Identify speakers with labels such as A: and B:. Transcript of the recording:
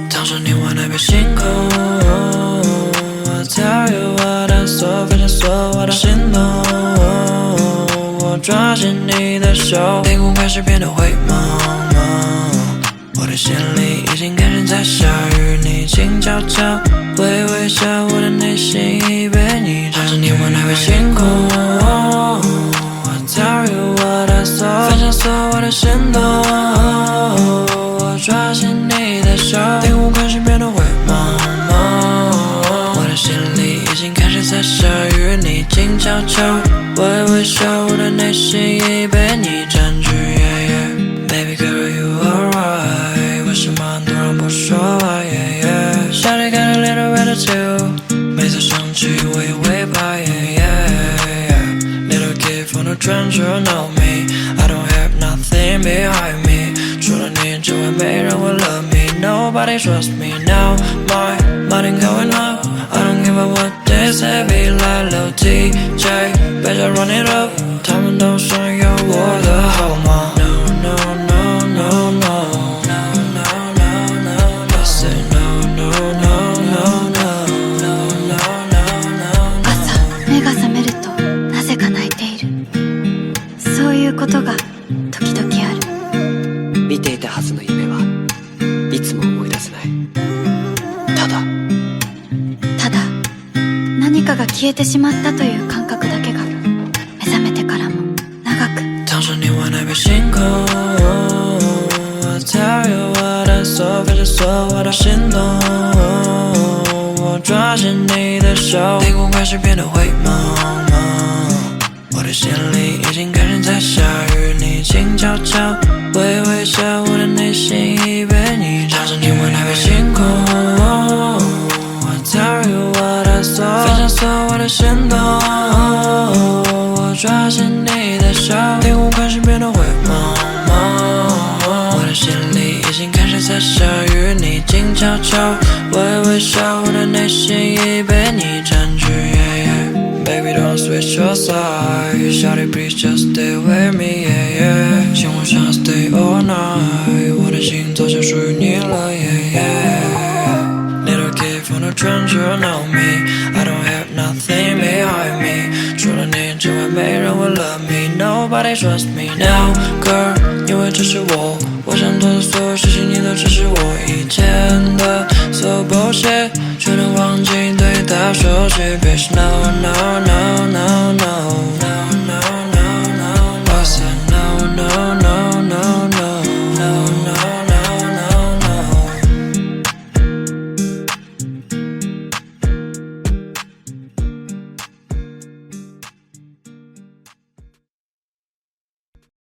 A: 躺着凝望那片星空，我跳跃我的所分享所有我的心动，我抓紧你的手，天空开始变得灰蒙蒙，我的心里已经开始在下雨，你静悄悄，微微一笑，我的内心已被你占据。躺着凝望那片星空，我跳跃我的所分享所有我的心动，我抓紧你的手，天空开始变得灰蒙蒙，我的心里已经开始在下雨，你静悄悄，微微一笑，我的内心已被你占据。Baby girl you alright， 为什么突然不说话？shawty got a little attitude， 每次生气我也会怕。Little kid from the trench，you know me，I don't have nothing behind me， 除了你之外没人会love me，Nobody trusts me now， my money going up，I don't give a what they say， be like liltjay， better run it up， 他们都想要我的号码。
B: ことが時々ある。
C: 見ていたはずの夢はいつも思い出せない。ただ
B: 何かが消えてしまったという感覚だけが目覚めてからも長く。
A: 躺着凝望那片星空，我跳跃我的所分享所有我的心动，我抓紧你的手，天空开始变得灰蒙蒙，我的心里已经开始在下雨，你静悄悄，微微一笑，我的内心已被你占据。躺着凝望那片星空，我跳跃我的所分享所有我的心动，我抓紧你的手，天空开始变得灰蒙蒙，我的心里已经开始在下雨，你静悄悄，微微一笑，我的内心已被你占据。Baby don't switch your side， shawty please just stay with me， 请我想 stay all night， 我的心早就属于你了。Little kid from the trench，you know me，I don't have nothing behind me， 除了你之外没人会love me，Nobody trusts me now girl， 因为这是我想做的所有事情，你都只是我以前的所有bullshit，却能忘记对他说句 Bitch no no no no no。